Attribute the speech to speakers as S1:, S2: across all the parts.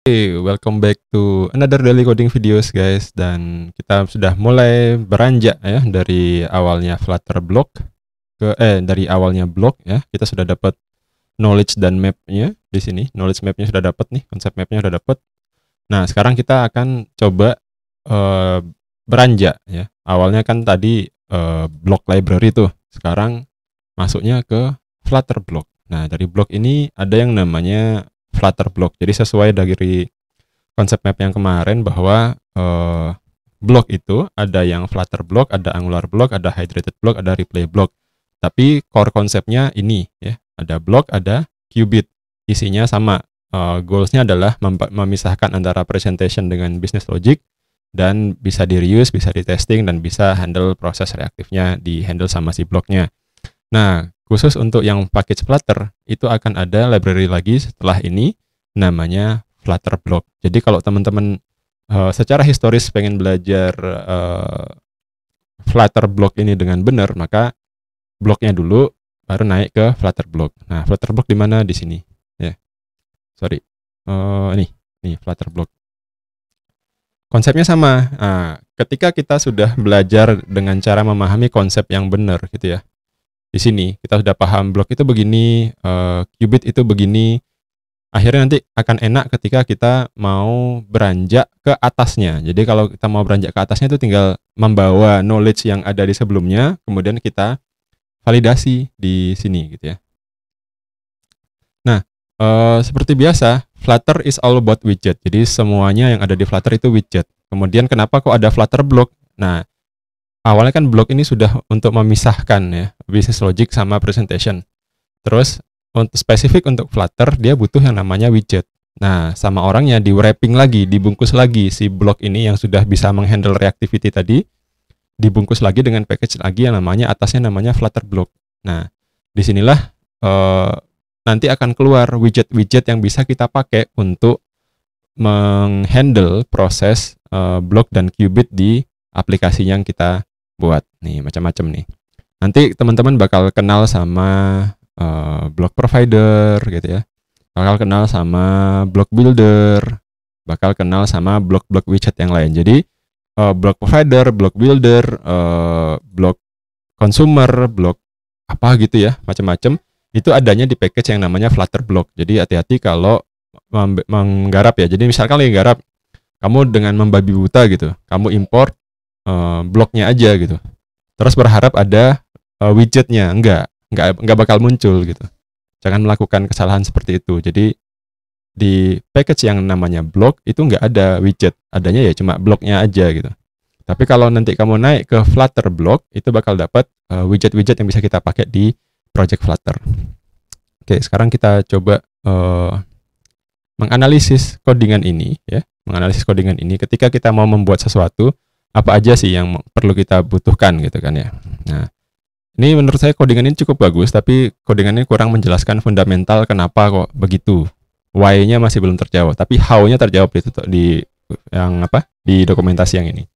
S1: Hey, welcome back to another daily coding videos guys, dan kita sudah mulai beranjak ya dari awalnya Flutter block dari awalnya block ya. Kita sudah dapat knowledge dan mapnya di sini. Knowledge mapnya sudah dapat nih, konsep mapnya sudah dapat. Nah, sekarang kita akan coba beranjak ya. Awalnya kan tadi block library tuh. Sekarang masuknya ke Flutter block. Nah, dari block ini ada yang namanya Flutter block. Jadi sesuai dari konsep map yang kemarin bahwa block itu ada yang Flutter block, ada Angular block, ada Hydrated block, ada Replay block. Tapi core konsepnya ini ya, ada block, ada qubit. Isinya sama. Goalsnya adalah memisahkan antara presentation dengan business logic, dan bisa di reuse, bisa di testing, dan bisa handle proses reaktifnya di handle sama si blocknya. Nah, khusus untuk yang package Flutter, itu akan ada library lagi setelah ini, namanya Flutter block. Jadi kalau teman-teman secara historis pengen belajar Flutter block ini dengan benar, maka bloknya dulu, baru naik ke Flutter block. Nah, Flutter block di mana? Di sini. Ya, sorry. Nih Flutter block. Konsepnya sama. Nah, ketika kita sudah belajar dengan cara memahami konsep yang benar gitu ya. Di sini kita sudah paham blok itu begini, qubit itu begini. Akhirnya nanti akan enak ketika kita mau beranjak ke atasnya. Jadi kalau kita mau beranjak ke atasnya itu tinggal membawa knowledge yang ada di sebelumnya, kemudian kita validasi di sini gitu ya. Nah, seperti biasa, Flutter is all about widget. Jadi semuanya yang ada di Flutter itu widget. Kemudian kenapa kok ada Flutter block? Nah, awalnya kan block ini sudah untuk memisahkan ya, business logic sama presentation. Terus untuk spesifik untuk Flutter, dia butuh yang namanya widget. Nah, sama orangnya di wrapping lagi, dibungkus lagi si block ini yang sudah bisa menghandle reactivity tadi, dibungkus lagi dengan package lagi yang namanya atasnya namanya Flutter block. Nah, disinilah nanti akan keluar widget-widget yang bisa kita pakai untuk menghandle proses block dan qubit di aplikasi yang kita buat. Nih, macam-macam nih. Nanti teman-teman bakal kenal sama block provider gitu ya. Bakal kenal sama block builder, bakal kenal sama block-block widget yang lain. Jadi block provider, block builder, block consumer, block apa gitu ya, macam-macam. Itu adanya di package yang namanya Flutter block. Jadi hati-hati kalau menggarap ya. Jadi misalkan lagi garap, kamu dengan membabi buta gitu, kamu import bloknya aja gitu. Terus berharap ada widgetnya, enggak bakal muncul gitu. Jangan melakukan kesalahan seperti itu. Jadi di package yang namanya block itu enggak ada widget, adanya ya cuma bloknya aja gitu. Tapi kalau nanti kamu naik ke Flutter block, itu bakal dapat widget-widget yang bisa kita pakai di project Flutter. Oke, sekarang kita coba menganalisis codingan ini ya. Menganalisis codingan ini ketika kita mau membuat sesuatu, apa aja sih yang perlu kita butuhkan gitu kan ya. Nah, ini menurut saya codingan ini cukup bagus, tapi codingan ini kurang menjelaskan fundamental kenapa kok begitu. Why-nya masih belum terjawab, tapi how-nya terjawab di yang apa? Di dokumentasi yang ini.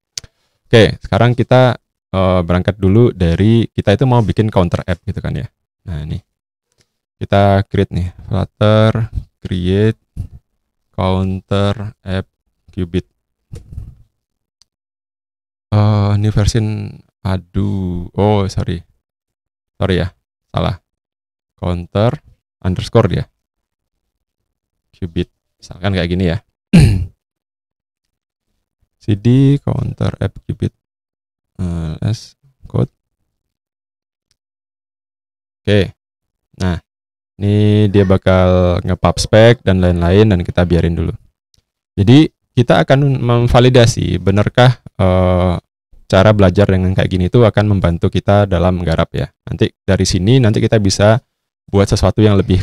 S1: Oke, sekarang kita berangkat dulu dari kita itu mau bikin counter app gitu kan ya. Nah, ini. Kita create nih, Flutter create counter app qubit. Ini versi sorry ya, salah. Counter underscore dia qubit, misalkan kayak gini ya. cd counter app qubit ls code. Oke, nah ini dia bakal nge-pub spec dan lain-lain, dan kita biarin dulu. Jadi kita akan memvalidasi benarkah cara belajar dengan kayak gini itu akan membantu kita dalam menggarap ya. Nanti dari sini nanti kita bisa buat sesuatu yang lebih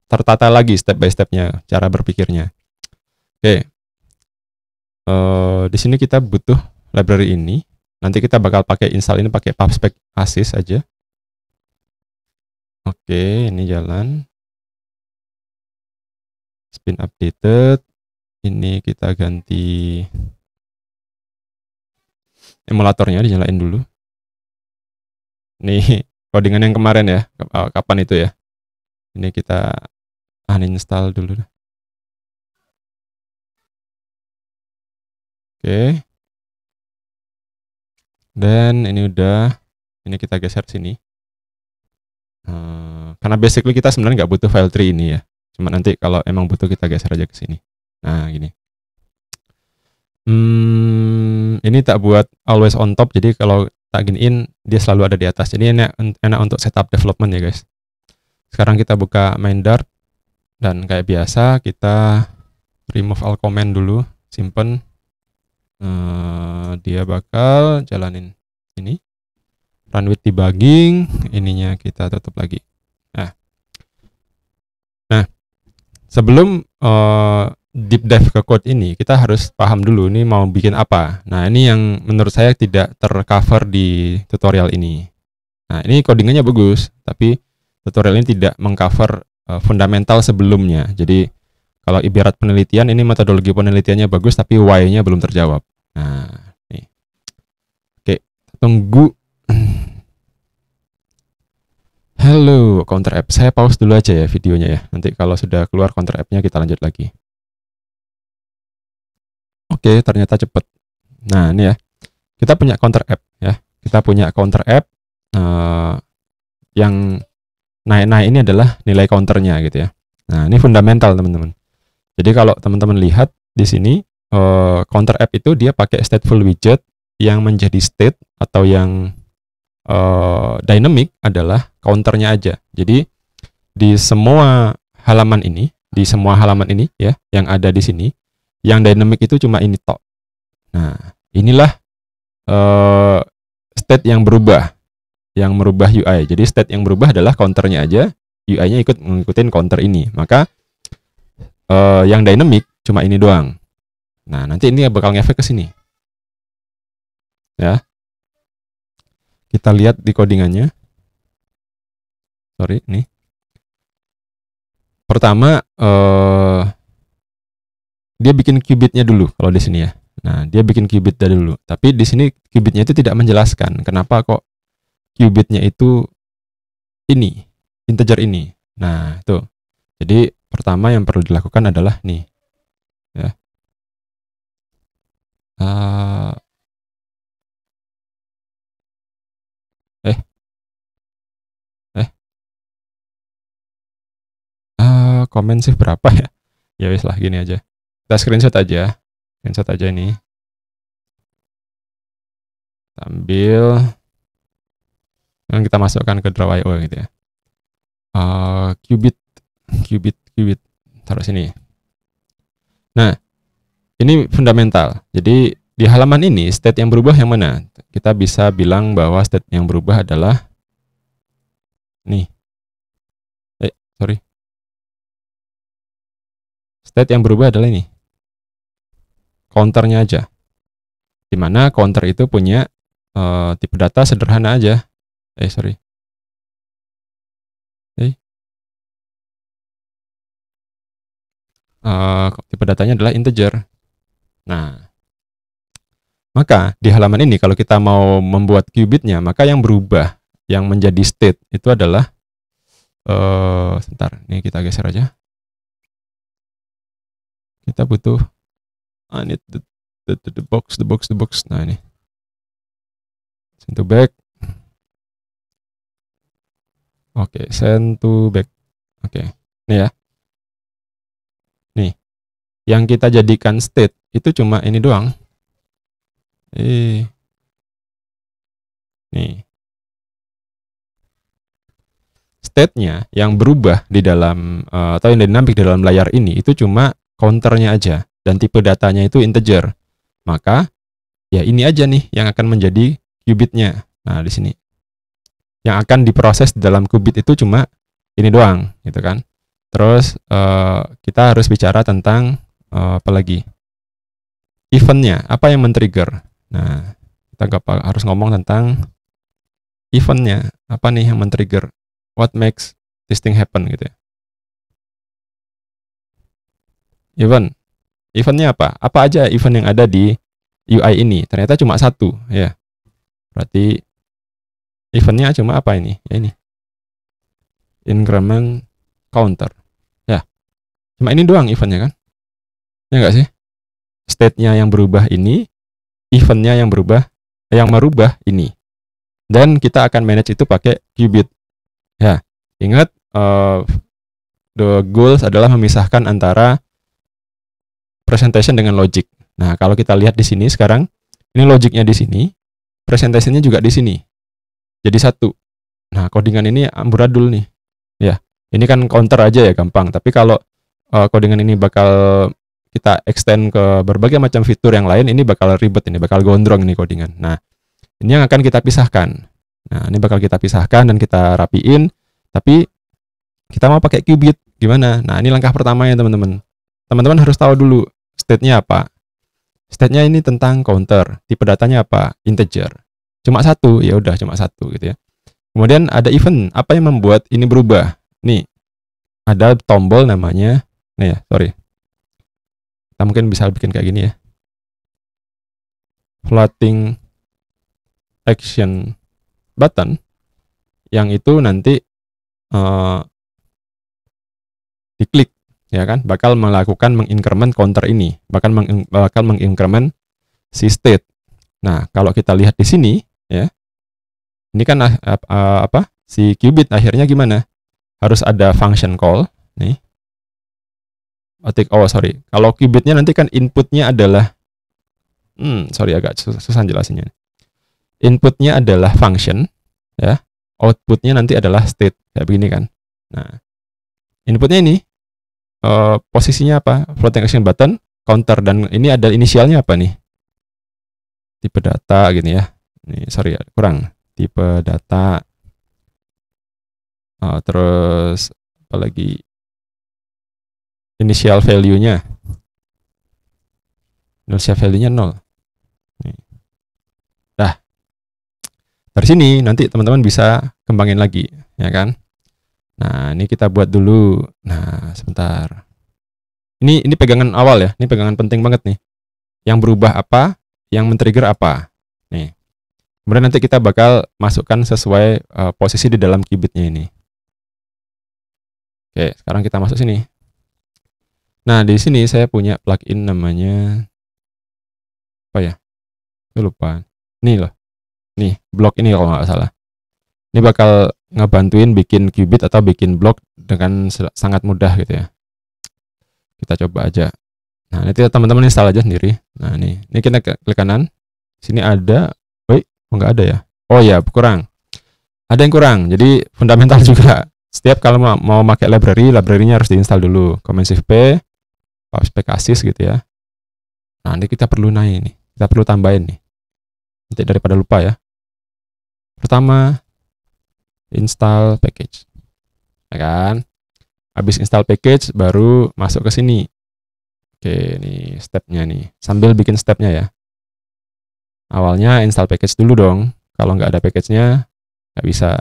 S1: tertata lagi step by stepnya, cara berpikirnya. Oke, di sini kita butuh library ini. Nanti kita bakal pakai install ini pakai pubspec assist aja. Oke, ini jalan. Spin updated. Ini kita ganti emulatornya, dinyalain dulu. Nih codingan yang kemarin ya, kapan itu ya. Ini kita uninstall dulu. Oke. Dan ini udah, ini kita geser sini. Karena basically kita sebenarnya nggak butuh file tree ini ya. Cuma nanti kalau emang butuh kita geser aja ke sini. Nah, gini. Ini tak buat always on top, jadi kalau tak giniin dia selalu ada di atas. Jadi enak untuk setup development ya guys. Sekarang kita buka main Dart dan kayak biasa kita remove all comment dulu, simpen. Dia bakal jalanin ini. Run with debugging, ininya kita tutup lagi. Nah, sebelum deep dive ke code ini, kita harus paham dulu ini mau bikin apa. Nah, ini yang menurut saya tidak tercover di tutorial ini. Nah, ini codingannya bagus, tapi tutorial ini tidak mengcover fundamental sebelumnya. Jadi, kalau ibarat penelitian, ini metodologi penelitiannya bagus, tapi why-nya belum terjawab. Nah, nih. Oke, tunggu. Halo, counter app. Saya pause dulu aja ya videonya ya. Nanti kalau sudah keluar counter app-nya kita lanjut lagi. Oke, ternyata cepet. Nah, ini ya. Kita punya counter app ya. Kita punya counter app yang naik-naik ini adalah nilai counternya gitu ya. Nah, ini fundamental teman-teman. Jadi kalau teman-teman lihat di sini counter app itu dia pakai stateful widget yang menjadi state atau yang dynamic adalah counternya aja. Jadi di semua halaman ini, ya yang ada di sini, yang dynamic itu cuma ini tok. Nah, inilah state yang berubah, yang merubah UI. Jadi state yang berubah adalah counternya aja, UI-nya ikut mengikuti counter ini. Maka yang dynamic cuma ini doang. Nah, nanti ini bakal ngefek ke sini. Ya. Kita lihat di codingannya. Sorry, nih. Pertama, dia bikin qubitnya dulu kalau di sini ya. Nah, dia bikin qubitnya dulu. Tapi di sini qubitnya itu tidak menjelaskan kenapa kok qubitnya itu ini, integer ini. Nah, itu. Jadi pertama yang perlu dilakukan adalah nih. Ya. Komen sih berapa ya? Ya wis lah gini aja. Kita screenshot aja. Screenshot aja ini. Ambil. Dan kita masukkan ke draw.io gitu ya. Qubit. Taruh sini. Nah, ini fundamental. Jadi di halaman ini state yang berubah yang mana? Kita bisa bilang bahwa state yang berubah adalah nih. Sorry. State yang berubah adalah ini. Counternya aja. Dimana counter itu punya tipe data sederhana aja. Sorry. Tipe datanya adalah integer. Nah, maka di halaman ini kalau kita mau membuat qubitnya, maka yang berubah, yang menjadi state itu adalah sebentar, ini kita geser aja. Kita butuh I need the box. Nah, ini. Send to back. Oke, send to back. Oke. Ini ya. Nih. Yang kita jadikan state itu cuma ini doang. Nih. State-nya yang berubah di dalam atau yang dinamik di dalam layar ini itu cuma counternya aja dan tipe datanya itu integer. Maka ya ini aja nih yang akan menjadi qubitnya. Nah, di sini. Yang akan diproses di dalam qubit itu cuma ini doang, gitu kan. Terus kita harus bicara tentang apa lagi? Eventnya, apa yang men-trigger? Nah, kita harus ngomong tentang eventnya, apa nih yang men-trigger? What makes this thing happen gitu ya. Eventnya apa? Apa aja event yang ada di UI ini? Ternyata cuma satu ya. Berarti eventnya cuma apa ini? Ya ini. Increment counter. Ya. Cuma ini doang eventnya kan? Ya enggak sih? state-nya yang berubah ini, event-nya yang merubah ini. Dan kita akan manage itu pakai qubit. Ya, ingat the goals adalah memisahkan antara presentation dengan logic. Nah, kalau kita lihat di sini sekarang, ini logiknya di sini, presentationnya juga di sini. Jadi satu. Nah, codingan ini amburadul nih. Ya, ini kan counter aja ya, gampang. Tapi kalau codingan ini bakal kita extend ke berbagai macam fitur yang lain, ini bakal ribet, ini bakal gondrong ini codingan. Nah, ini yang akan kita pisahkan. Nah, ini bakal kita pisahkan dan kita rapiin. Tapi kita mau pakai qubit, gimana? Nah, ini langkah pertamanya teman-teman. Teman-teman harus tahu dulu state-nya apa. State-nya ini tentang counter. Tipe datanya apa? Integer. Cuma satu, ya udah cuma satu gitu ya. Kemudian ada event. Apa yang membuat ini berubah? Nih, ada tombol namanya. Nih ya, sorry. Kita mungkin bisa bikin kayak gini ya. Floating action button. Yang itu nanti diklik. Ya kan, bakal melakukan mengincrement counter ini, bakal mengincrement si state. Nah, kalau kita lihat di sini, ya, ini kan si qubit akhirnya gimana? Harus ada function call, nih. Sorry, kalau qubitnya nanti kan inputnya adalah, sorry agak susah jelasinnya. Inputnya adalah function, ya, outputnya nanti adalah state, kayak begini kan. Nah, inputnya ini. Posisinya apa? Floating action button, counter, dan ini ada inisialnya apa nih? Tipe data gini ya. Nih, sorry ya, kurang. Tipe data. Terus apa lagi? Initial value-nya. Initial value-nya 0. Nih. Dah. Dari sini nanti teman-teman bisa kembangin lagi, ya kan? Nah, ini kita buat dulu. Nah, sebentar. Ini pegangan awal ya. Ini pegangan penting banget nih. Yang berubah apa, yang men-trigger apa. Nih. Kemudian nanti kita bakal masukkan sesuai posisi di dalam qubitnya ini. Oke, sekarang kita masuk sini. Nah, di sini saya punya plugin namanya apa ya? Saya lupa. Nih loh. Nih, blok ini kalau nggak salah. Ini bakal ngebantuin bikin qubit atau bikin blok dengan sangat mudah gitu ya. Kita coba aja. Nah, nanti teman-teman install aja sendiri. Nah, ini kita klik kanan. Sini ada, nggak ada ya? Oh ya, kurang. Ada yang kurang. Jadi fundamental juga. Setiap kalau mau pakai library-nya harus diinstal dulu. Command Shift P, PubSpec Assist gitu ya. Nah, nanti kita perlu naik nih. Kita perlu tambahin nih. Nanti daripada lupa ya. Pertama, install package, ya kan? Habis install package baru masuk ke sini. Oke, nih stepnya nih. Sambil bikin stepnya ya. Awalnya install package dulu dong. Kalau nggak ada package-nya nggak bisa.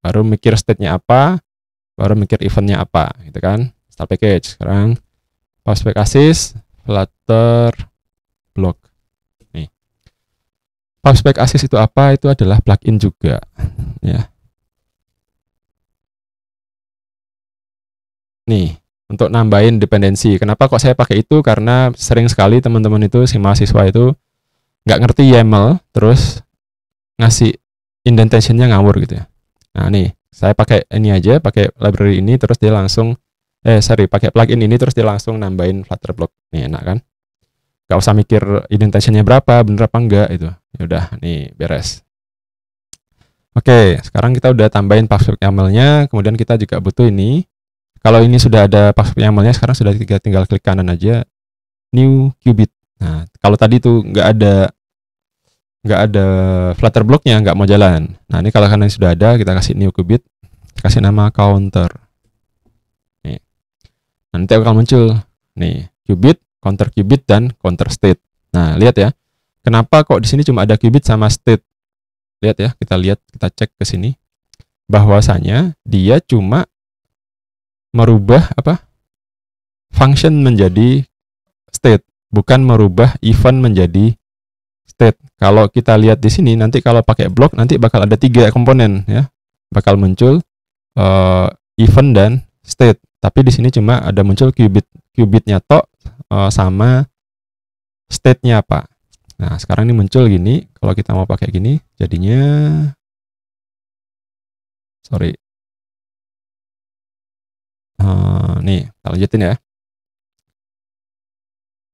S1: Baru mikir state-nya apa, baru mikir event-nya apa, gitu kan? Install package. Sekarang PubSpec Assist, Flutter Block. Nih. PubSpec Assist itu apa? Itu adalah plugin juga, ya. Nih, untuk nambahin dependensi. Kenapa kok saya pakai itu? Karena sering sekali teman-teman itu, si mahasiswa itu nggak ngerti YAML, terus ngasih indentation-nya ngawur gitu ya. Nah, nih, saya pakai ini aja, pakai library ini, terus dia langsung, pakai plugin ini, terus dia langsung nambahin Flutter block. Nih, enak kan? Nggak usah mikir indentation-nya berapa, bener apa enggak, itu. Ya udah, nih, beres. Oke, sekarang kita udah tambahin PubSpec YAML-nya, kemudian kita juga butuh ini. Kalau ini sudah ada PubSpec YAML-nya, sekarang sudah tinggal klik kanan aja, new qubit. Nah, kalau tadi tuh nggak ada Flutter block-nya, nggak mau jalan. Nah, ini kalau kanan sudah ada, kita kasih new qubit, kasih nama counter. Nih. Nanti akan muncul nih qubit, counter qubit, dan counter state. Nah, lihat ya. Kenapa kok di sini cuma ada qubit sama state? Lihat ya, kita cek ke sini. Bahwasanya dia cuma merubah function menjadi state, bukan merubah event menjadi state. Kalau kita lihat di sini, nanti kalau pakai block nanti bakal ada 3 komponen ya, bakal muncul event dan state. Tapi di sini cuma ada muncul qubitnya tok sama state-nya apa. Nah, sekarang ini muncul gini, kalau kita mau pakai gini, jadinya, sorry, nih, kita lanjutin ya.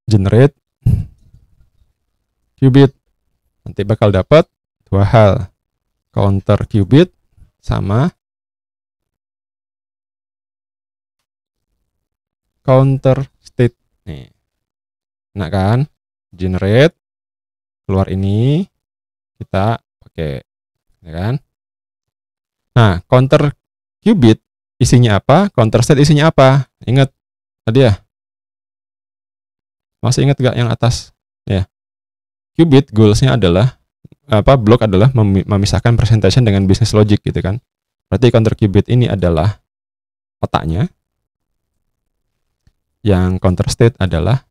S1: Generate qubit, nanti bakal dapat dua hal, counter qubit sama counter state. Nih, nah kan, generate, keluar ini, kita pakai, ya kan. Nah, counter qubit isinya apa, counter state isinya apa? Ingat tadi ya? Masih ingat gak yang atas? Ya. Qubit goals-nya adalah blok adalah memisahkan presentation dengan business logic gitu kan. Berarti counter qubit ini adalah otaknya. Yang counter state adalah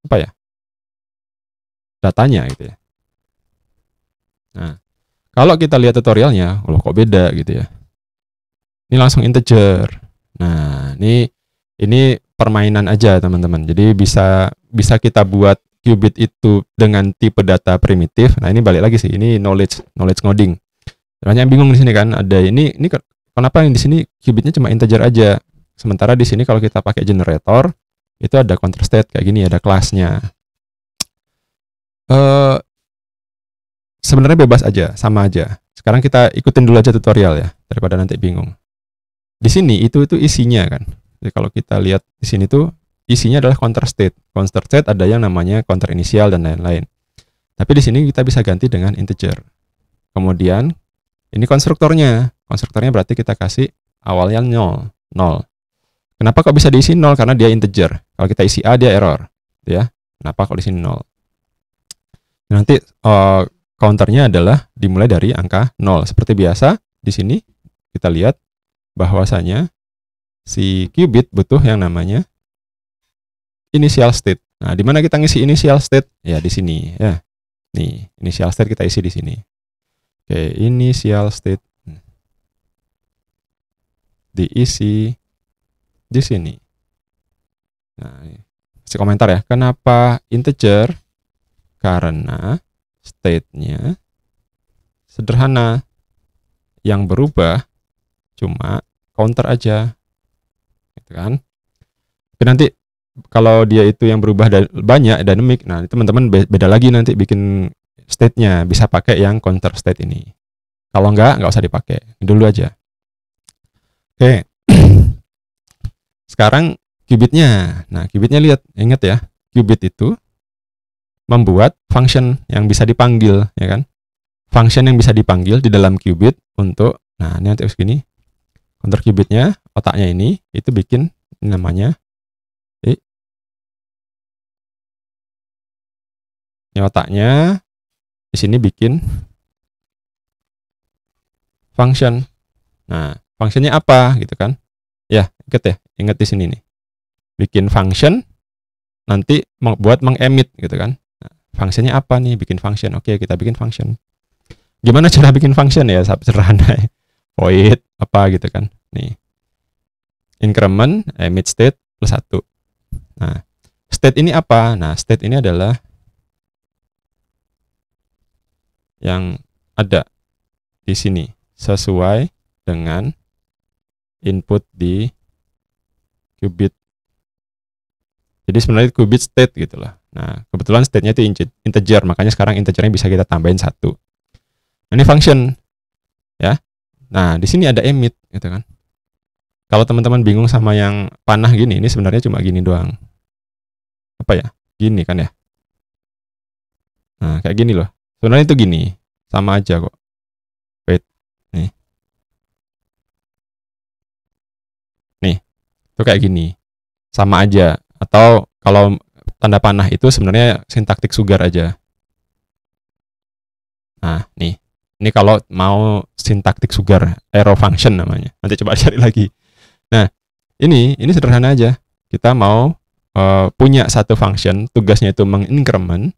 S1: apa ya? Datanya gitu ya. Nah, kalau kita lihat tutorialnya, loh kok beda gitu ya. Ini langsung integer. Nah, ini permainan aja teman-teman. Jadi bisa kita buat qubit itu dengan tipe data primitif. Nah, ini balik lagi sih. Ini knowledge ngoding. Banyak yang bingung di sini kan. Ada ini kenapa yang di sini qubitnya cuma integer aja. Sementara di sini kalau kita pakai generator itu ada counter state kayak gini, ada kelasnya. Sebenarnya bebas aja, sama aja. Sekarang kita ikutin dulu aja tutorial ya, daripada nanti bingung. Di sini itu isinya kan. Jadi kalau kita lihat di sini tuh isinya adalah counter state. Counter state ada yang namanya counter inisial dan lain-lain. Tapi di sini kita bisa ganti dengan integer. Kemudian ini konstruktornya. Konstruktornya berarti kita kasih awalnya 0. Kenapa kok bisa diisi 0? Karena dia integer. Kalau kita isi A dia error, ya. Kenapa kok di sini 0? Nanti counternya adalah dimulai dari angka 0. Seperti biasa, di sini kita lihat bahwasanya si qubit butuh yang namanya initial state. Nah, di mana kita ngisi initial state? Ya, di sini ya. Nih, initial state kita isi di sini. Oke, initial state diisi di sini. Nah, kasih komentar ya. Kenapa integer? Karena state-nya sederhana. Yang berubah cuma counter aja. Gitu kan? Tapi nanti kalau dia itu yang berubah banyak, dynamic, nah teman-teman beda lagi nanti bikin state-nya. Bisa pakai yang counter state ini. Kalau nggak usah dipakai. Dulu aja. Oke. Sekarang qubitnya. Nah, qubitnya lihat, ingat ya. Qubit itu membuat function yang bisa dipanggil, ya kan? Function yang bisa dipanggil di dalam qubit untuk, nah ini nanti segini, counter qubitnya, otaknya ini, itu bikin namanya, ini otaknya, di sini bikin function. Nah, functionnya apa, gitu kan? Ya, ingat di sini nih, bikin function, nanti buat mengemit, gitu kan? Functionnya apa nih? Bikin function. Oke, kita bikin function. Gimana cara bikin function ya? Sederhana ya. Void apa gitu kan. Nih. Increment emit state plus 1. Nah, state ini apa? Nah, state ini adalah yang ada di sini sesuai dengan input di qubit. Jadi sebenarnya qubit state gitu lah. Nah, kebetulan state-nya itu integer, makanya sekarang integernya bisa kita tambahin 1. Nah, ini function, ya. Nah, di sini ada emit, gitu kan. Kalau teman-teman bingung sama yang panah gini, ini sebenarnya cuma gini doang. Apa ya? Gini kan ya. Nah, kayak gini loh. Sebenarnya itu gini, sama aja kok. Wait, nih. Nih, itu kayak gini. Sama aja. Atau kalau tanda panah itu sebenarnya sintaktik sugar aja. Nah, nih. Ini kalau mau sintaktik sugar, arrow function namanya. Nanti coba cari lagi. Nah, ini sederhana aja. Kita mau punya satu function, tugasnya itu mengincrement.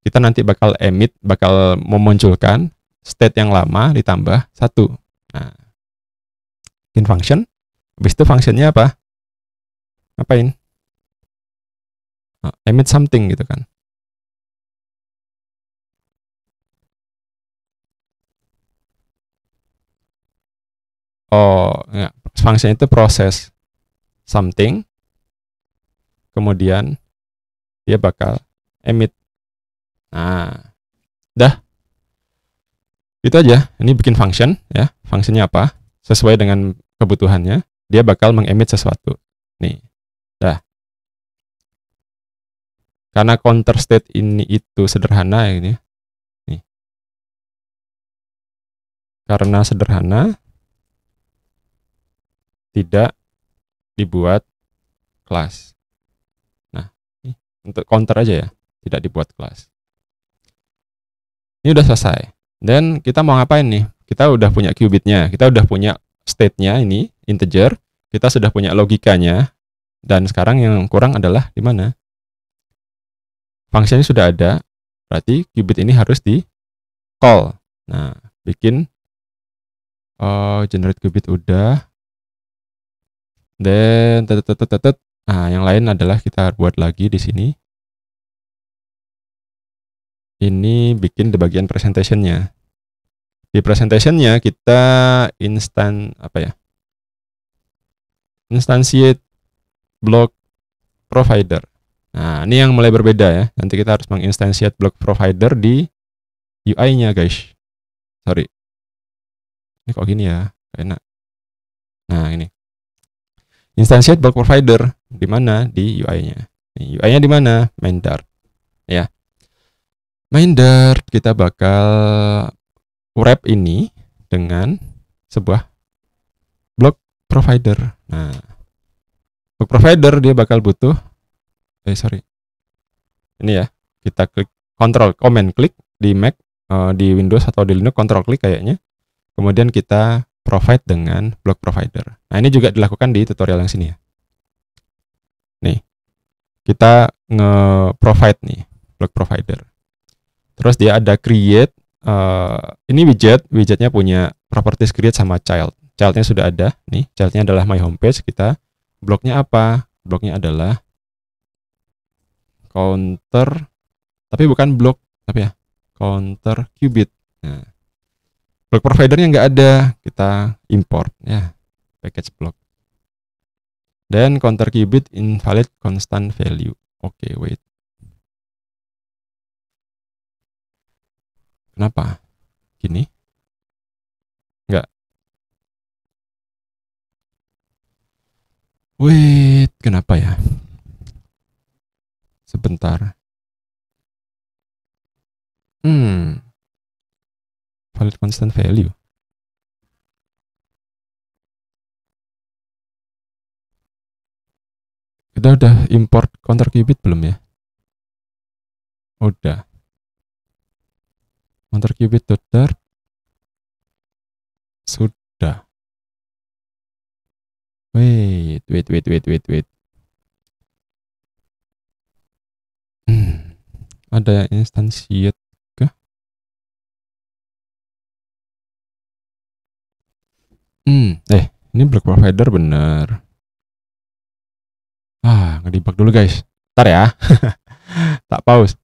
S1: Kita nanti bakal emit, bakal memunculkan state yang lama ditambah 1. Nah, in function. Habis itu functionnya apa? ngapain? Emit something gitu kan. Oh, ya. Function itu proses something, kemudian dia bakal emit. Nah, dah. Itu aja. Ini bikin function ya. Fungsinya apa? Sesuai dengan kebutuhannya, dia bakal mengemit sesuatu. Nih. Dah. Karena counter state ini itu sederhana ini. Nih. Karena sederhana, tidak dibuat kelas. Nah, untuk counter aja ya, tidak dibuat kelas. Ini udah selesai. Dan kita mau ngapain nih? Kita udah punya qubitnya, kita udah punya state-nya ini, integer, kita sudah punya logikanya, dan sekarang yang kurang adalah di mana? Fungsinya sudah ada, berarti qubit ini harus di call. Nah, bikin generate qubit udah. Dan nah, yang lain adalah kita buat lagi di sini. Ini bikin di bagian presentation-nya. Di presentation-nya kita instantiate block provider. Nah, ini yang mulai berbeda ya. Nanti kita harus menginstantiate block provider di UI-nya, guys. Sorry. Ini kok gini ya? Enak. Nah, ini. Instantiate block provider di mana? Di UI-nya. UI-nya di mana? Main Dart. Ya. Main Dart kita bakal wrap ini dengan sebuah block provider. Nah, block provider dia bakal butuh ini ya, kita klik command klik di Mac, di Windows atau di Linux control klik kayaknya. Kemudian kita provide dengan block provider. Nah, ini juga dilakukan di tutorial yang sini ya. Nih, kita nge-provide nih block provider. Terus dia ada create, ini widgetnya punya properties create sama child. Childnya sudah ada, nih childnya adalah my homepage. Kita bloknya apa? Bloknya adalah counter, tapi bukan blok, tapi ya counter qubit. Nah, block providernya nggak ada, kita import ya package block. Dan counter qubit invalid constant value. Oke, wait. Kenapa? Gini? Enggak. Wait, kenapa ya? Sebentar. Valid constant value. Kita udah import counter qubit belum ya? Udah. Counter qubit .dart sudah. Wait. Ada instantiate kah? Ini block provider bener. Ngedebug dulu guys. Ntar ya. Tak pause.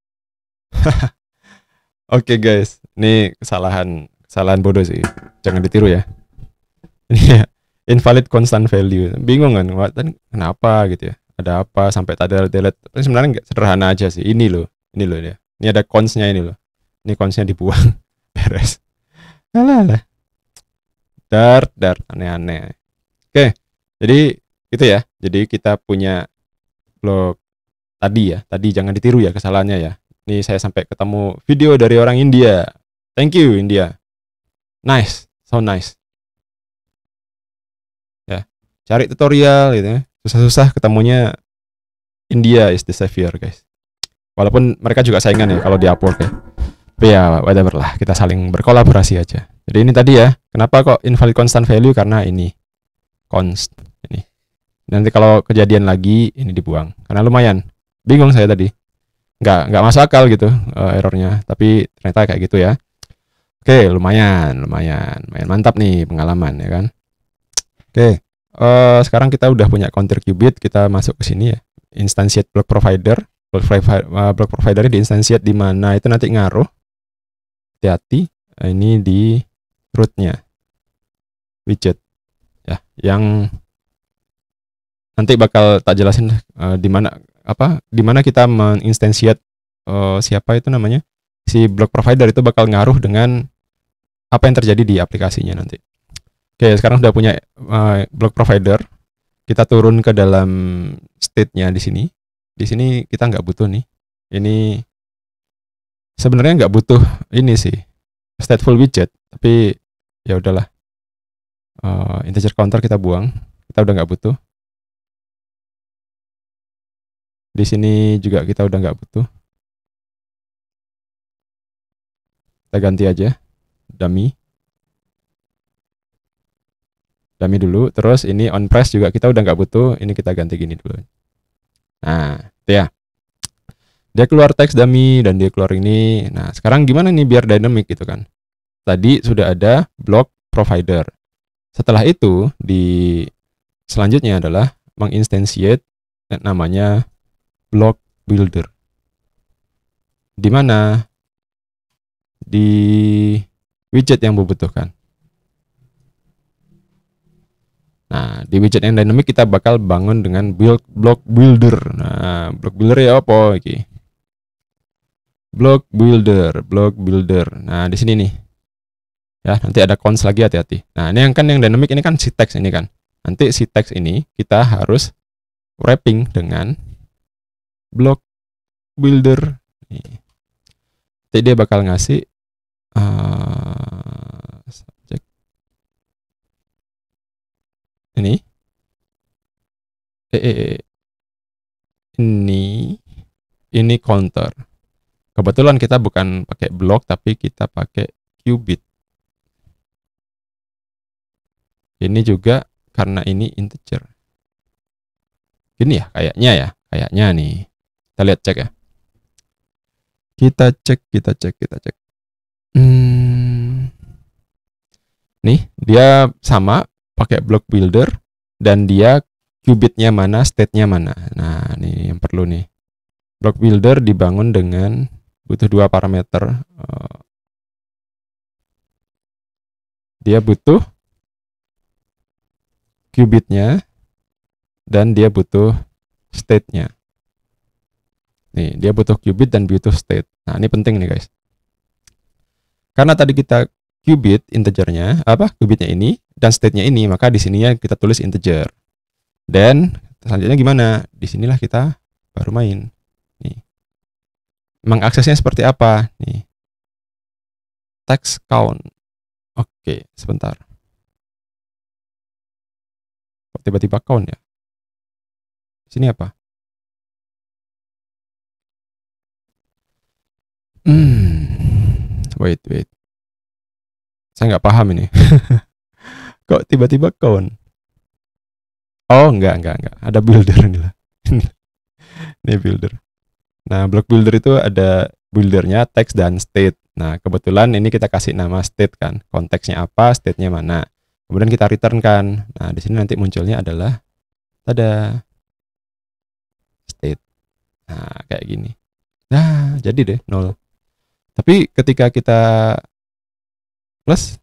S1: Oke guys, ini kesalahan bodoh sih. Jangan ditiru ya. Ini ya, invalid constant value. Bingung kan? Kenapa gitu ya? Ada apa sampai tadi delete? Sebenarnya nggak, sederhana aja sih. Ini loh ya. Ini ada cons-nya ini loh. Ini cons-nya dibuang. Beres. Alah. Dart aneh-aneh. Oke. Jadi itu ya. Jadi kita punya blog tadi ya. Tadi jangan ditiru ya kesalahannya ya. Ini saya sampai ketemu video dari orang India. Thank you India. Nice, so nice. Ya, cari tutorial gitu ya. Susah-susah ketemunya India is the savior guys. Walaupun mereka juga saingan ya kalau di Upwork ya. Tapi ya whatever lah, kita saling berkolaborasi aja. Jadi ini tadi ya, kenapa kok invalid constant value? Karena ini const ini. Nanti kalau kejadian lagi ini dibuang. Karena lumayan. Bingung saya tadi. Nggak masuk akal gitu errornya, tapi ternyata kayak gitu ya. Oke, lumayan mantap nih pengalaman ya kan. Oke, sekarang kita udah punya counter qubit, kita masuk ke sini ya. Instantiate block provider. Block providernya di instantiate di mana itu nanti ngaruh. Hati-hati, ini di rootnya widget ya, yang nanti bakal tak jelasin di mana kita menginstansiate siapa itu namanya, si block provider itu bakal ngaruh dengan apa yang terjadi di aplikasinya nanti. Oke, sekarang sudah punya block provider, kita turun ke dalam state-nya di sini. Di sini kita nggak butuh nih. Ini sebenarnya nggak butuh ini sih, stateful widget, tapi ya udahlah. Integer counter kita buang, kita udah nggak butuh. Di sini juga kita udah nggak butuh. Kita ganti aja dummy dulu. Terus ini on press juga kita udah nggak butuh. Ini kita ganti gini dulu. Nah, itu ya. Dia keluar teks dummy dan dia keluar ini. Nah, sekarang gimana nih biar dynamic gitu kan? Tadi sudah ada block provider. Setelah itu di selanjutnya adalah menginstantiate namanya block builder. Di mana? Di widget yang membutuhkan. Nah, di widget yang dynamic kita bakal bangun dengan block builder. Nah, block builder ya apa iki? Block builder. Nah, di sini nih. Ya, nanti ada cons lagi, hati-hati. Nah, ini yang dynamic ini kan si teks ini kan. Nanti si teks ini kita harus wrapping dengan block builder. Nih. Nanti dia bakal ngasih subject ini ini counter. Kebetulan kita bukan pakai block tapi kita pakai qubit. Ini juga karena ini integer. Gini ya, kayaknya nih. Kita lihat, cek ya. Kita cek. Nih, dia sama pakai block builder dan dia qubitnya mana, state-nya mana. Nah, ini yang perlu nih. Block builder dibangun dengan butuh dua parameter. Dia butuh qubitnya dan dia butuh state-nya. Nih, dia butuh qubit dan butuh state. Nah, ini penting nih, guys. Karena tadi kita qubit integernya, qubitnya ini dan state-nya ini, maka di sininya kita tulis integer. Dan selanjutnya gimana? Di sinilah kita baru main. Nih. Mengaksesnya seperti apa? Nih. Text count. Oke, sebentar. Kok tiba-tiba count ya? Sini apa? Wait. Saya nggak paham ini. Kok tiba-tiba count? Oh, enggak. Ada builder ini lah. Ini builder. Nah, block builder itu ada buildernya, text dan state. Nah, kebetulan ini kita kasih nama state kan. Konteksnya apa, state-nya mana. Kemudian kita return kan. Nah, di sini nanti munculnya adalah state. Nah, kayak gini. Nah, jadi deh 0. Tapi ketika kita plus,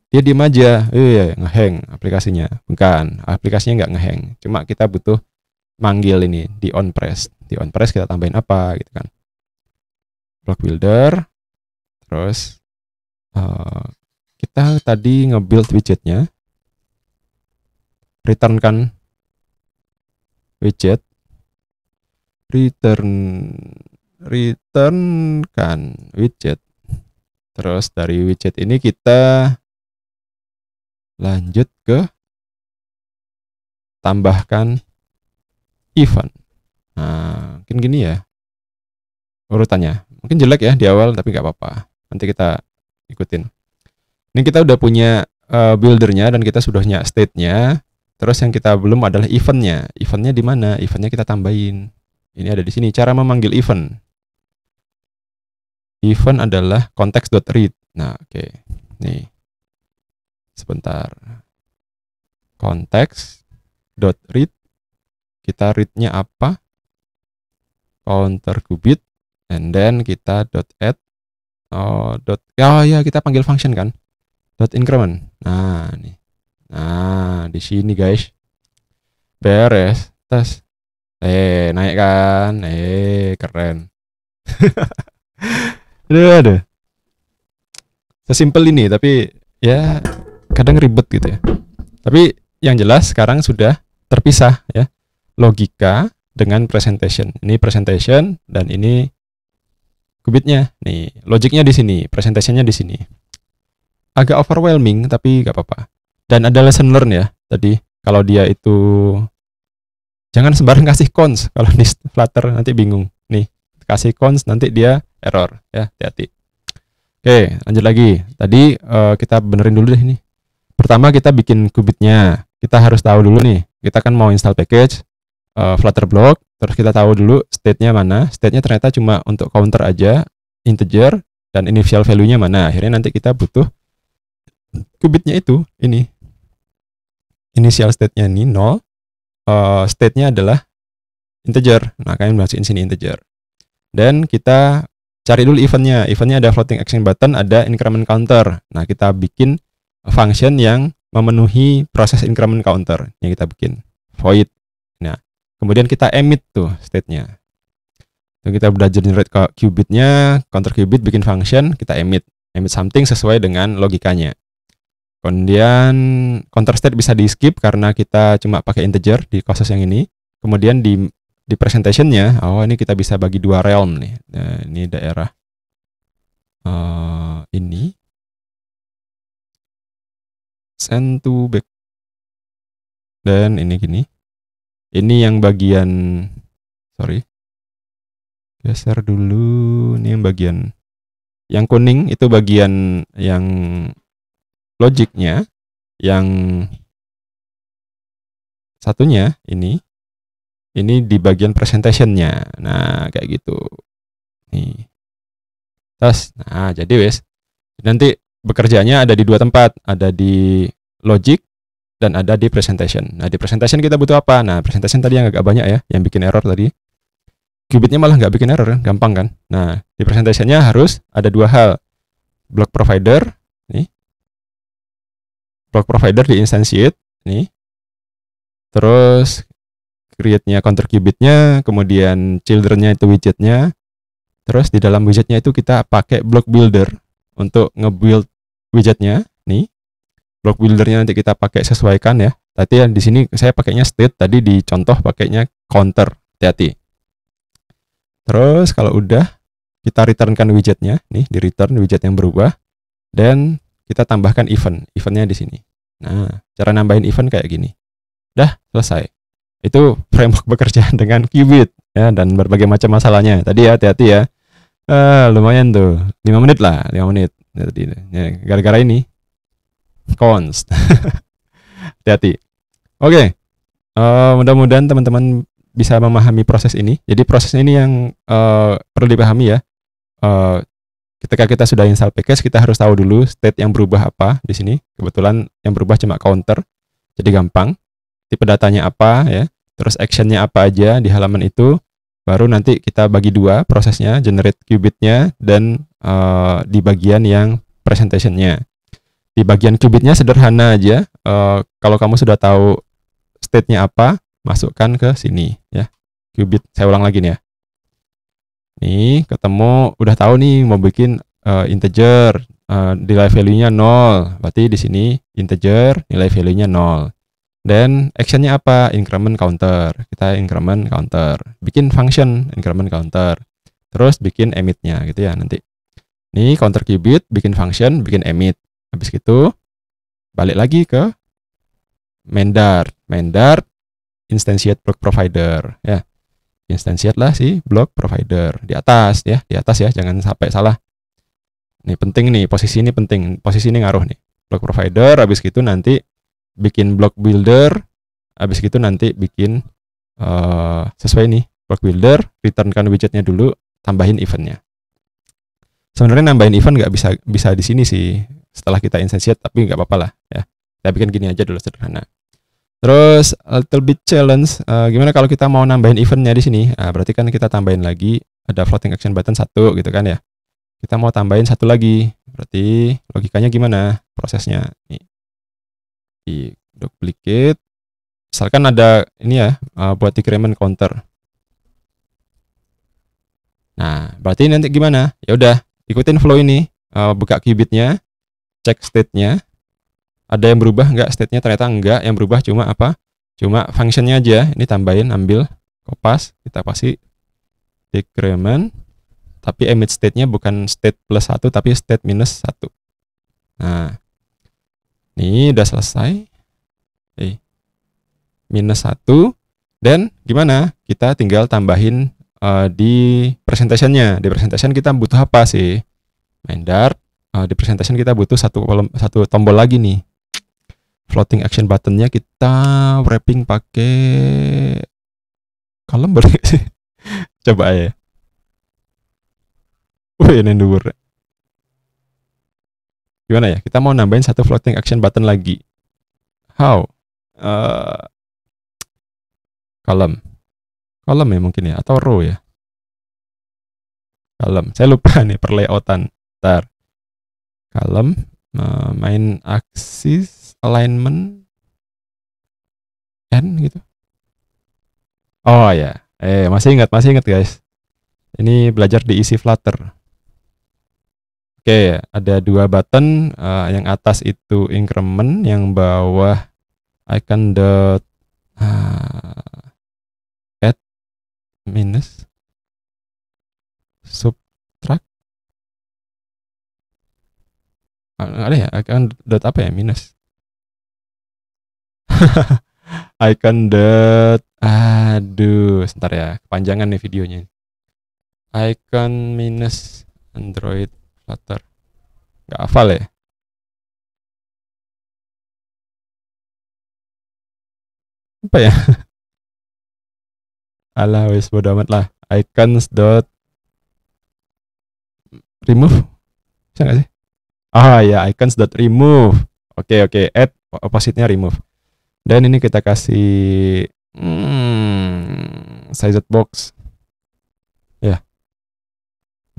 S1: dia diem aja. Ngehang aplikasinya. Bukan, aplikasinya nggak ngehang. Cuma kita butuh manggil ini di on press. Di on press kita tambahin apa gitu kan. Block builder. Terus kita tadi nge-build widgetnya. Return kan widget. Return kan widget. Terus dari widget ini kita lanjut ke tambahkan event. Nah, mungkin gini ya urutannya. Mungkin jelek ya di awal, tapi nggak apa-apa. Nanti kita ikutin. Ini kita udah punya buildernya dan kita sudah punya state-nya. Terus yang kita belum adalah eventnya. Eventnya di mana? Eventnya kita tambahin. Ini ada di sini. Cara memanggil event. Event adalah context.read. Nah, oke. Nih. Sebentar. Context. dot read, kita readnya apa, counter qubit, and then kita dot add, kita panggil function kan, dot increment. Nah nih, nah di sini guys, beres, tes, naik kan, keren. Aduh. Sesimpel ini, tapi ya kadang ribet gitu ya. Tapi yang jelas sekarang sudah terpisah ya, logika dengan presentation. Ini presentation dan ini qubitnya. Nih, logiknya di sini, presentationnya di sini. Agak overwhelming tapi gak apa-apa. Dan ada lesson learn ya. Tadi kalau dia itu jangan sembarang kasih cons kalau di Flutter, nanti bingung. Nih, kasih cons nanti dia error ya, hati-hati. Oke, lanjut lagi. Tadi kita benerin dulu deh ini. Pertama kita bikin qubitnya. Kita harus tahu dulu nih. Kita kan mau install package Flutter Block. Terus kita tahu dulu state-nya mana. State-nya ternyata cuma untuk counter aja, integer, dan initial value-nya mana. Akhirnya nanti kita butuh qubitnya itu. Ini. Initial state-nya ini 0. State-nya adalah integer. Nah, kalian masukin sini integer. Dan kita cari dulu eventnya. Eventnya ada floating action button, ada increment counter. Nah, kita bikin function yang memenuhi proses increment counter. Yang kita bikin void. Nah, kemudian kita emit tuh state-nya. Kita udah generate qubitnya, counter qubit, bikin function, kita emit something sesuai dengan logikanya. Kemudian counter state bisa di skip karena kita cuma pakai integer di proses yang ini. Kemudian di presentation-nya, ini kita bisa bagi dua realm nih. Nah, ini daerah ini send to back, dan ini gini. Ini yang bagian, geser dulu. Ini yang bagian yang kuning itu bagian yang logiknya. Yang satunya ini di bagian presentation-nya. Nah, kayak gitu. Nih. Terus, nah jadi wes. Nanti bekerjanya ada di dua tempat, ada di logic dan ada di presentation. Nah, di presentation kita butuh apa? Nah, presentation tadi yang agak banyak ya, yang bikin error tadi. Qubitnya malah nggak bikin error, gampang kan? Nah, di presentation-nya harus ada dua hal. Block provider, nih. Block provider di instantiate, nih. Terus create-nya counter qubitnya, kemudian children-nya itu widgetnya. Terus di dalam widgetnya itu kita pakai block builder untuk nge-build widgetnya, nih. Block buildernya nanti kita pakai sesuaikan ya. Tadi di sini saya pakainya state, tadi di contoh pakainya counter. Hati-hati. Terus kalau udah kita returnkan widgetnya, nih di return widget yang berubah, dan kita tambahkan eventnya di sini. Nah, cara nambahin event kayak gini. Dah selesai. Itu framework bekerja dengan qubit ya, dan berbagai macam masalahnya. Tadi ya, hati-hati ya. Lumayan tuh, 5 menit lah, 5 menit. Tadi ya, gara-gara ini cons. Hati-hati. Oke. Mudah-mudahan teman-teman bisa memahami proses ini. Jadi proses ini yang perlu dipahami ya. Ketika kita sudah install package, kita harus tahu dulu state yang berubah apa di sini. Kebetulan yang berubah cuma counter. Jadi gampang. Tipe datanya apa ya. Terus actionnya apa aja di halaman itu. Baru nanti kita bagi dua prosesnya, generate qubitnya dan di bagian yang presentation-nya. Di bagian qubitnya sederhana aja. Kalau kamu sudah tahu state-nya apa, masukkan ke sini ya. Qubit, saya ulang lagi nih ya. Nih, ketemu, udah tahu nih mau bikin integer, nilai value-nya 0. Berarti di sini integer, nilai value-nya 0. Dan action-nya apa? Increment counter. Kita increment counter. Bikin function increment counter. Terus bikin emit-nya gitu ya nanti. Nih counter qubit, bikin function, bikin emit. Habis itu balik lagi ke main Dart. Main Dart instantiate block provider ya. Instantiate lah si block provider di atas ya, jangan sampai salah. Nih penting nih, posisi ini penting. Posisi ini ngaruh nih. Block provider, habis gitu nanti bikin block builder, habis gitu nanti bikin sesuai nih block builder, returnkan widgetnya dulu, tambahin eventnya. Sebenarnya nambahin event nggak bisa di sini sih setelah kita instantiate, tapi nggak apa-apa lah ya. Kita bikin gini aja dulu sederhana. Terus a little bit challenge, gimana kalau kita mau nambahin eventnya di sini? Nah, berarti kan kita tambahin lagi ada floating action button 1 gitu kan ya. Kita mau tambahin 1 lagi. Berarti logikanya gimana prosesnya? Nih. Di duplicate. Misalkan ada ini ya, buat decrement counter. Nah, berarti nanti gimana? Ya udah, ikutin flow ini. Buka qubitnya, cek state-nya. Ada yang berubah enggak state-nya? Ternyata enggak. Yang berubah cuma apa? Cuma function-nya aja. Ini tambahin, ambil, kopas, kita kasih decrement. Tapi emit state-nya bukan state plus 1, tapi state minus 1. Nah, ini udah selesai. Minus 1. Dan gimana? Kita tinggal tambahin di presentation-nya. Di presentation kita butuh apa sih? Main Dart. Di presentation kita butuh satu tombol lagi nih. Floating action button-nya kita wrapping pakai column boleh sih? Coba ya. Ini dhuwur. Gimana ya? Kita mau nambahin satu floating action button lagi. How? Column ya mungkin ya, atau row ya. Column. Saya lupa nih perlayoutan. Ntar. Column, main axis alignment n gitu. Oh ya, masih ingat guys. Ini belajar di isi Flutter. Oke, ada 2 button, yang atas itu increment, yang bawah icon dot add minus subtract. Ada ya icon dot apa ya, minus. Icon dot, aduh, sebentar ya, kepanjangan nih videonya. Icon minus Android Flutter, nggak hafal ya. Apa ya? Alah, wes bodo amat lah. Icons dot remove, bisa nggak sih? Ya, icons dot remove. Oke, add opposite-nya remove. Dan ini kita kasih size box. Ya.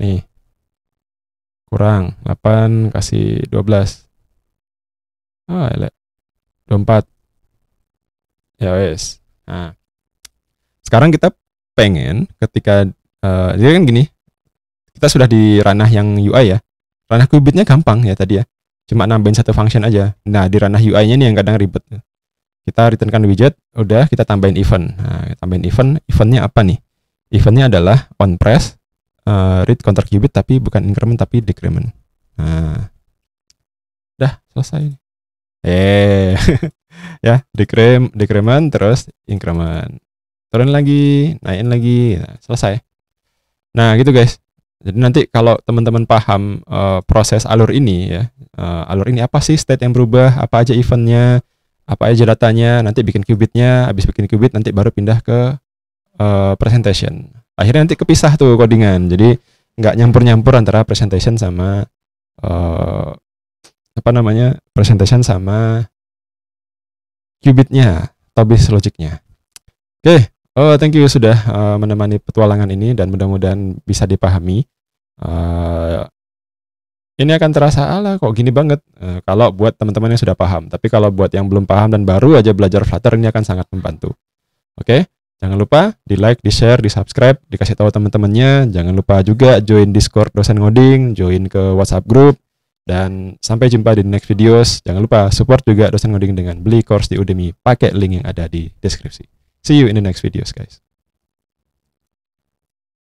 S1: Nih. Kurang 8, kasih 12. Elek. 24. Ya wes. Nah. Sekarang kita pengen ketika jadi kan gini. Kita sudah di ranah yang UI ya. Ranah qubitnya gampang ya tadi ya. Cuma nambahin satu function aja. Nah, di ranah UI-nya nih yang kadang ribet. Kita returnkan widget, udah kita tambahin event. Nah, tambahin eventnya apa nih? Eventnya adalah on press, read counter qubit tapi bukan increment tapi decrement. Nah, udah selesai. Ya, decrement terus increment. Turun lagi, naikin lagi, nah, selesai. Nah, gitu guys. Jadi nanti kalau teman-teman paham proses alur ini ya, alur ini apa sih state yang berubah, apa aja eventnya, apa aja datanya, nanti bikin qubitnya, habis bikin qubit nanti baru pindah ke presentation. Akhirnya nanti kepisah tuh codingan, jadi nggak nyampur-nyampur antara presentation sama presentation sama qubitnya atau base logicnya. Oke. Thank you sudah menemani petualangan ini dan mudah-mudahan bisa dipahami. Ini akan terasa kok gini banget kalau buat teman-teman yang sudah paham. Tapi kalau buat yang belum paham dan baru aja belajar Flutter ini akan sangat membantu. Oke, jangan lupa di like, di share, di subscribe, dikasih tahu teman-temannya. Jangan lupa juga join Discord dosen ngoding, join ke WhatsApp group, dan sampai jumpa di next videos. Jangan lupa support juga dosen ngoding dengan beli course di Udemy pakai link yang ada di deskripsi. See you in the next videos guys.